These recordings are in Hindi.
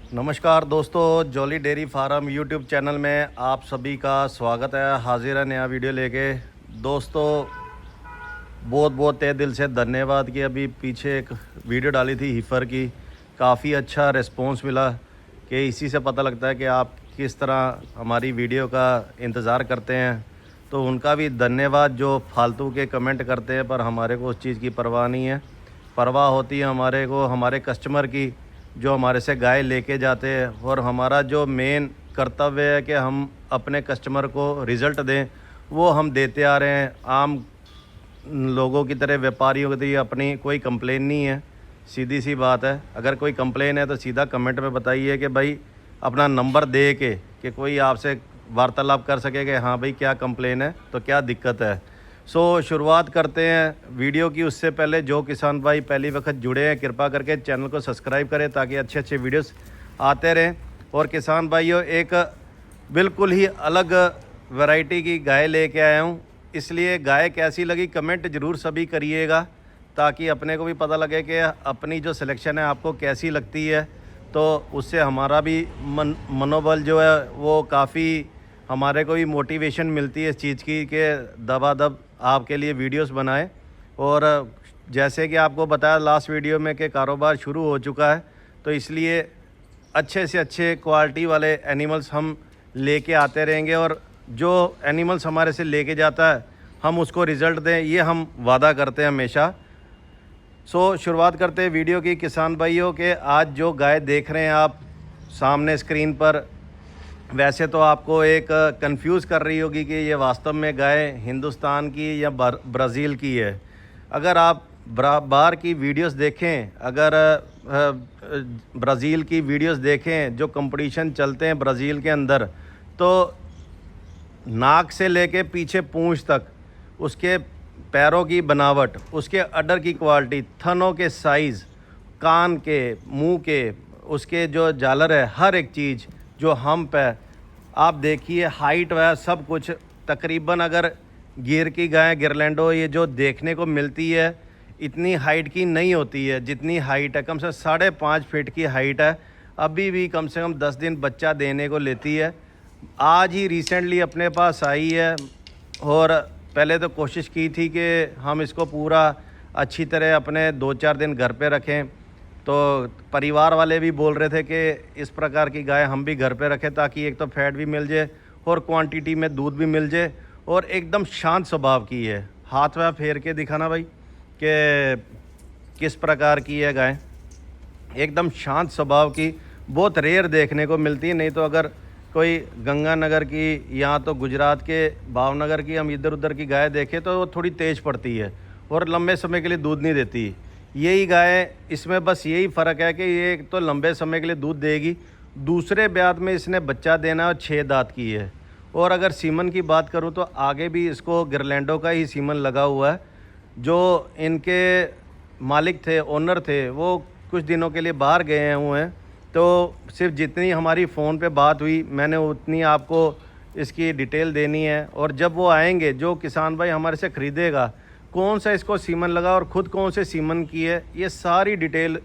नमस्कार दोस्तों, Jolly Dairy Farm YouTube channel में आप सभी का स्वागत है। हाजिर है नया वीडियो लेके। दोस्तों बहुत बहुत तहे दिल से धन्यवाद कि अभी पीछे एक वीडियो डाली थी हीफर की, काफ़ी अच्छा रिस्पॉन्स मिला कि इसी से पता लगता है कि आप किस तरह हमारी वीडियो का इंतज़ार करते हैं। तो उनका भी धन्यवाद जो फालतू के कमेंट करते हैं, पर हमारे को उस चीज़ की परवाह नहीं है। परवाह होती है हमारे को हमारे कस्टमर की, जो हमारे से गाय लेके जाते हैं। और हमारा जो मेन कर्तव्य है कि हम अपने कस्टमर को रिज़ल्ट दें, वो हम देते आ रहे हैं। आम लोगों की तरह, व्यापारियों की तरह अपनी कोई कंप्लेन नहीं है। सीधी सी बात है, अगर कोई कंप्लेन है तो सीधा कमेंट में बताइए कि भाई अपना नंबर दे के कि कोई आपसे वार्तालाप कर सके कि हाँ भाई क्या कंप्लेन है, तो क्या दिक्कत है। शुरुआत करते हैं वीडियो की। उससे पहले जो किसान भाई पहली वक्त जुड़े हैं, कृपा करके चैनल को सब्सक्राइब करें ताकि अच्छे अच्छे वीडियोस आते रहें। और किसान भाइयों, एक बिल्कुल ही अलग वैरायटी की गाय लेके आया हूँ, इसलिए गाय कैसी लगी कमेंट ज़रूर सभी करिएगा, ताकि अपने को भी पता लगे कि अपनी जो सिलेक्शन है आपको कैसी लगती है। तो उससे हमारा भी मनोबल जो है वो काफ़ी, हमारे को भी मोटिवेशन मिलती है इस चीज़ की कि दबादब आपके लिए वीडियोस बनाएं। और जैसे कि आपको बताया लास्ट वीडियो में कि कारोबार शुरू हो चुका है, तो इसलिए अच्छे से अच्छे क्वालिटी वाले एनिमल्स हम लेके आते रहेंगे। और जो एनिमल्स हमारे से लेके जाता है हम उसको रिज़ल्ट दें, ये हम वादा करते हैं हमेशा। शुरुआत करते हैं वीडियो की किसान भाइयों के। आज जो गाय देख रहे हैं आप सामने स्क्रीन पर, वैसे तो आपको एक कंफ्यूज कर रही होगी कि ये वास्तव में गाय हिंदुस्तान की या ब्राज़ील की है। अगर आप बाहर की वीडियोस देखें, अगर ब्राज़ील की वीडियोस देखें, जो कंपटीशन चलते हैं ब्राज़ील के अंदर, तो नाक से लेके पीछे पूंछ तक, उसके पैरों की बनावट, उसके अडर की क्वालिटी, थनों के साइज़, कान के, मुंह के, उसके जो झालर है, हर एक चीज़ जो हम्प है, आप देखिए हाइट वह सब कुछ तकरीबन, अगर गिर की गाय गिरलैंडो ये जो देखने को मिलती है, इतनी हाइट की नहीं होती है जितनी हाइट है। कम से कम 5.5 फीट की हाइट है। अभी भी कम से कम 10 दिन बच्चा देने को लेती है। आज ही रिसेंटली अपने पास आई है। और पहले तो कोशिश की थी कि हम इसको पूरा अच्छी तरह अपने 2-4 दिन घर पे रखें, तो परिवार वाले भी बोल रहे थे कि इस प्रकार की गाय हम भी घर पे रखें, ताकि एक तो फैट भी मिल जाए और क्वांटिटी में दूध भी मिल जाए। और एकदम शांत स्वभाव की है। हाथ वह फेर के दिखाना भाई कि किस प्रकार की है गाय। एकदम शांत स्वभाव की, बहुत रेयर देखने को मिलती है। नहीं तो अगर कोई गंगानगर की या तो गुजरात के भावनगर की हम इधर उधर की गाय देखें तो वो थोड़ी तेज़ पड़ती है और लंबे समय के लिए दूध नहीं देती। यही गाय, इसमें बस यही फ़र्क है कि ये एक तो लंबे समय के लिए दूध देगी, दूसरे ब्यात में इसने बच्चा देना, और 6 दांत की है। और अगर सीमन की बात करूं तो आगे भी इसको गिरलैंडो का ही सीमन लगा हुआ है। जो इनके मालिक थे, ओनर थे, वो कुछ दिनों के लिए बाहर गए हुए हैं। तो सिर्फ जितनी हमारी फ़ोन पे बात हुई मैंने उतनी आपको इसकी डिटेल देनी है। और जब वो आएंगे, जो किसान भाई हमारे से ख़रीदेगा, कौन सा इसको सीमन लगा और ख़ुद कौन से सीमन की है, ये सारी डिटेल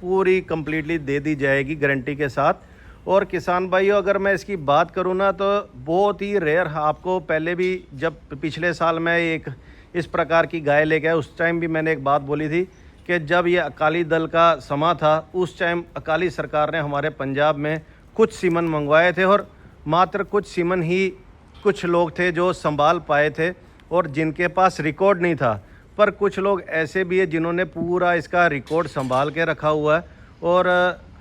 पूरी कंप्लीटली दे दी जाएगी गारंटी के साथ। और किसान भाइयों, अगर मैं इसकी बात करूँ ना, तो बहुत ही रेयर, आपको पहले भी जब पिछले साल मैं एक इस प्रकार की गाय लेके आया, उस टाइम भी मैंने एक बात बोली थी कि जब ये अकाली दल का समा था, उस टाइम अकाली सरकार ने हमारे पंजाब में कुछ सीमन मंगवाए थे। और मात्र कुछ सीमन ही कुछ लोग थे जो संभाल पाए थे और जिनके पास रिकॉर्ड नहीं था। पर कुछ लोग ऐसे भी हैं जिन्होंने पूरा इसका रिकॉर्ड संभाल के रखा हुआ है। और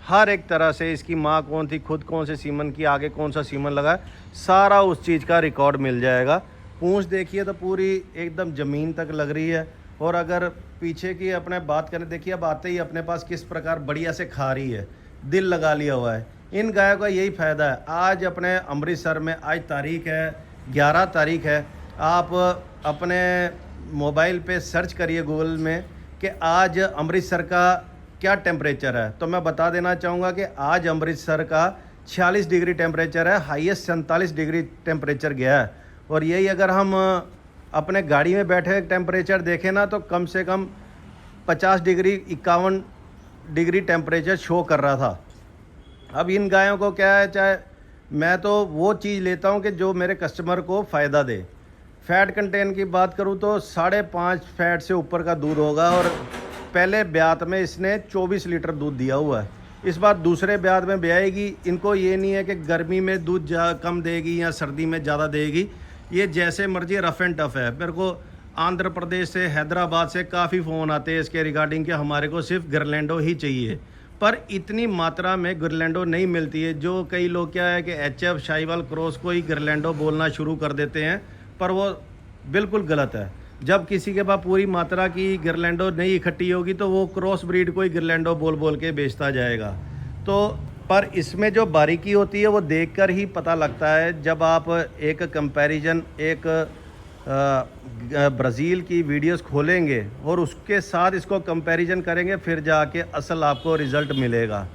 हर एक तरह से इसकी माँ कौन थी, खुद कौन से सीमन की, आगे कौन सा सीमन लगा है, सारा उस चीज़ का रिकॉर्ड मिल जाएगा। पूंछ देखिए तो पूरी एकदम ज़मीन तक लग रही है। और अगर पीछे की अपने बात करें, देखिए अब आते ही अपने पास किस प्रकार बढ़िया से खा रही है, दिल लगा लिया हुआ है। इन गायों का यही फ़ायदा है। आज अपने अमृतसर में, आज तारीख है 11 तारीख है, आप अपने मोबाइल पे सर्च करिए गूगल में कि आज अमृतसर का क्या टेम्परेचर है। तो मैं बता देना चाहूँगा कि आज अमृतसर का 46 डिग्री टेम्परेचर है, हाईएस्ट 47 डिग्री टेम्परेचर गया है। और यही अगर हम अपने गाड़ी में बैठे टेम्परेचर देखें ना, तो कम से कम 50 डिग्री 51 डिग्री टेम्परेचर शो कर रहा था। अब इन गायों को क्या है, चाहे मैं तो वो चीज़ लेता हूँ कि जो मेरे कस्टमर को फ़ायदा दे। फैट कंटेंट की बात करूँ तो 5.5 फैट से ऊपर का दूध होगा, और पहले ब्यात में इसने 24 लीटर दूध दिया हुआ है। इस बार दूसरे ब्यात में ब्याएगी। इनको ये नहीं है कि गर्मी में दूध कम देगी या सर्दी में ज़्यादा देगी, ये जैसे मर्जी रफ़ एंड टफ़ है। मेरे को आंध्र प्रदेश से, हैदराबाद से काफ़ी फ़ोन आते हैं इसके रिगार्डिंग कि हमारे को सिर्फ गिरलैंडो ही चाहिए, पर इतनी मात्रा में गिरलैंडो नहीं मिलती है। जो कई लोग क्या है कि एचएफ शाहीवाल क्रॉस को ही गिरलैंडो बोलना शुरू कर देते हैं, पर वो बिल्कुल गलत है। जब किसी के पास पूरी मात्रा की गिरलैंडो नहीं इकट्ठी होगी तो वो क्रॉस ब्रीड को ही गिरलैंडो बोल बोल के बेचता जाएगा। तो पर इसमें जो बारीकी होती है वो देखकर ही पता लगता है। जब आप एक कंपैरिजन, एक ब्राज़ील की वीडियोस खोलेंगे और उसके साथ इसको कंपैरिजन करेंगे, फिर जाके असल आपको रिज़ल्ट मिलेगा।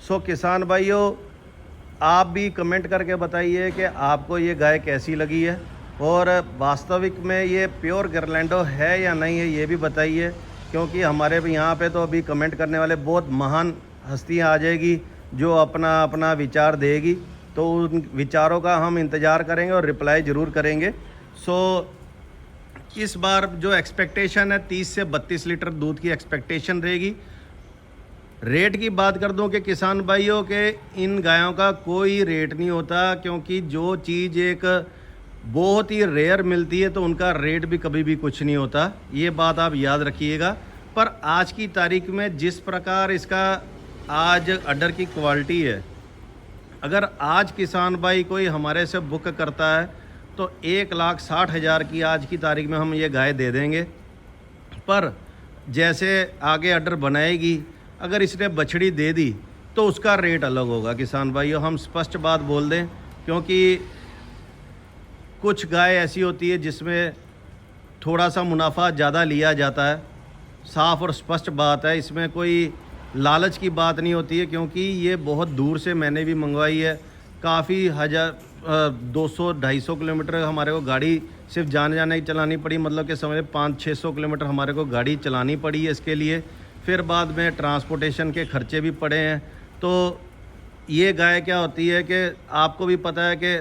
सो किसान भाइयों, आप भी कमेंट करके बताइए कि आपको ये गाय कैसी लगी है, और वास्तविक में ये प्योर गिरलैंडो है या नहीं है ये भी बताइए, क्योंकि हमारे भी यहाँ पे तो अभी कमेंट करने वाले बहुत महान हस्तियाँ आ जाएगी जो अपना अपना विचार देगी। तो उन विचारों का हम इंतज़ार करेंगे और रिप्लाई ज़रूर करेंगे। सो इस बार जो एक्सपेक्टेशन है 30 से 32 लीटर दूध की एक्सपेक्टेशन रहेगी। रेट की बात कर दूं कि किसान भाइयों के इन गायों का कोई रेट नहीं होता, क्योंकि जो चीज़ एक बहुत ही रेयर मिलती है तो उनका रेट भी कभी भी कुछ नहीं होता, ये बात आप याद रखिएगा। पर आज की तारीख में जिस प्रकार इसका आज अडर की क्वालिटी है, अगर आज किसान भाई कोई हमारे से बुक करता है तो 1,60,000 की आज की तारीख में हम ये गाय दे देंगे। पर जैसे आगे अडर बनाएगी, अगर इसने बछड़ी दे दी तो उसका रेट अलग होगा किसान भाइयों, हम स्पष्ट बात बोल दें। क्योंकि कुछ गाय ऐसी होती है जिसमें थोड़ा सा मुनाफा ज़्यादा लिया जाता है, साफ़ और स्पष्ट बात है, इसमें कोई लालच की बात नहीं होती है। क्योंकि ये बहुत दूर से मैंने भी मंगवाई है, काफ़ी 200-250 किलोमीटर हमारे को गाड़ी सिर्फ जाने की चलानी पड़ी, मतलब कि समझ 500-600 किलोमीटर हमारे को गाड़ी चलानी पड़ी है इसके लिए। फिर बाद में ट्रांसपोर्टेशन के खर्चे भी पड़े हैं। तो ये गाय क्या होती है कि आपको भी पता है कि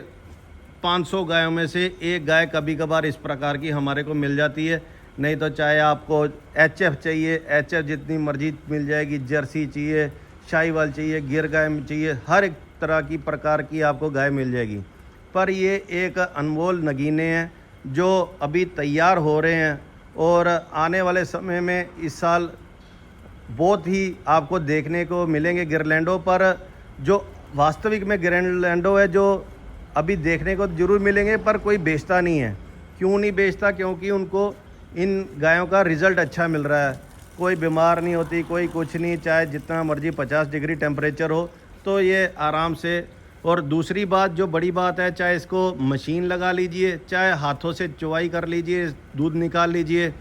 500 गायों में से एक गाय कभी कभार इस प्रकार की हमारे को मिल जाती है। नहीं तो चाहे आपको एचएफ चाहिए, एचएफ जितनी मर्जी मिल जाएगी, जर्सी चाहिए, शाहीवाल चाहिए, गिर गाय चाहिए, हर एक तरह की प्रकार की आपको गाय मिल जाएगी। पर ये एक अनमोल नगीने हैं जो अभी तैयार हो रहे हैं, और आने वाले समय में इस साल बहुत ही आपको देखने को मिलेंगे गिरलैंडो। पर जो वास्तविक में गिरलैंडो है जो अभी देखने को जरूर मिलेंगे, पर कोई बेचता नहीं है। क्यों नहीं बेचता? क्योंकि उनको इन गायों का रिज़ल्ट अच्छा मिल रहा है, कोई बीमार नहीं होती, कोई कुछ नहीं, चाहे जितना मर्जी 50 डिग्री टेम्परेचर हो तो ये आराम से। और दूसरी बात, जो बड़ी बात है, चाहे इसको मशीन लगा लीजिए, चाहे हाथों से चुवाई कर लीजिए, दूध निकाल लीजिए,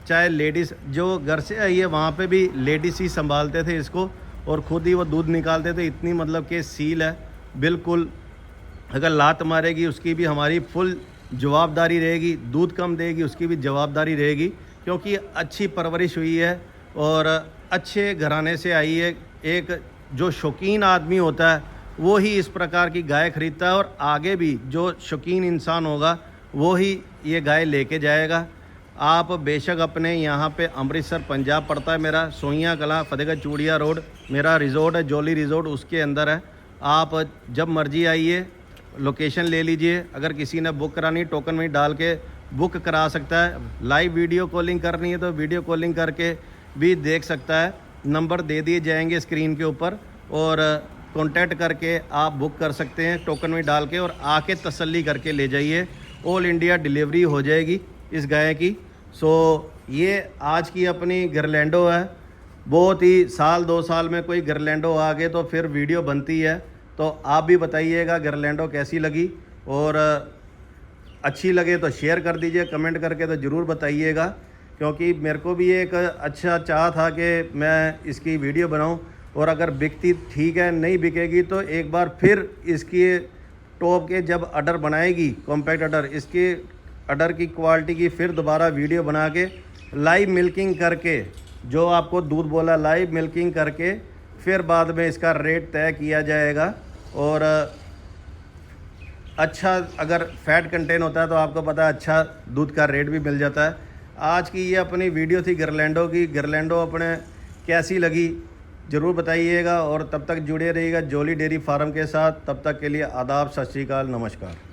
चाहे लेडीज़ जो घर से आई है वहाँ पे भी लेडीज़ ही संभालते थे इसको और ख़ुद ही वो दूध निकालते थे। इतनी मतलब कि सील है बिल्कुल, अगर लात मारेगी उसकी भी हमारी फुल जवाबदारी रहेगी, दूध कम देगी उसकी भी जवाबदारी रहेगी, क्योंकि अच्छी परवरिश हुई है और अच्छे घराने से आई है। एक जो शौकीन आदमी होता है वो ही इस प्रकार की गाय खरीदता है, और आगे भी जो शौकीन इंसान होगा वो ही ये गाय लेके जाएगा। आप बेशक अपने यहाँ पे अमृतसर पंजाब पड़ता है मेरा, सोइयां कला फतेहगढ़ चूड़िया रोड मेरा रिज़ोर्ट है, जॉली रिज़ोर्ट, उसके अंदर है। आप जब मर्जी आइए, लोकेशन ले लीजिए। अगर किसी ने बुक करानी टोकन में डाल के बुक करा सकता है। लाइव वीडियो कॉलिंग करनी है तो वीडियो कॉलिंग करके भी देख सकता है। नंबर दे दिए जाएंगे स्क्रीन के ऊपर, और कांटेक्ट करके आप बुक कर सकते हैं टोकन में डाल के, और आके तसल्ली करके ले जाइए। ऑल इंडिया डिलीवरी हो जाएगी इस गाय की। सो ये आज की अपनी गिरलैंडो है। बहुत ही साल 2 साल में कोई गिरलैंडो आ गए तो फिर वीडियो बनती है। तो आप भी बताइएगा गिरलैंडो कैसी लगी, और अच्छी लगे तो शेयर कर दीजिए, कमेंट करके तो ज़रूर बताइएगा, क्योंकि मेरे को भी एक अच्छा चाह था कि मैं इसकी वीडियो बनाऊं। और अगर बिकती ठीक है, नहीं बिकेगी तो एक बार फिर इसकी टॉप के जब अडर बनाएगी, कॉम्पैक्ट अडर, इसके अडर की क्वालिटी की फिर दोबारा वीडियो बना के लाइव मिल्किंग करके, जो आपको दूध बोला लाइव मिल्किंग करके फिर बाद में इसका रेट तय किया जाएगा। और अच्छा अगर फ़ैट कंटेन होता है तो आपको पता है अच्छा दूध का रेट भी मिल जाता है। आज की ये अपनी वीडियो थी गिरलैंडो की। गिरलैंडो अपने कैसी लगी ज़रूर बताइएगा और तब तक जुड़े रहिएगा जॉली डेयरी फार्म के साथ। तब तक के लिए आदाब, सत श्री अकाल, नमस्कार।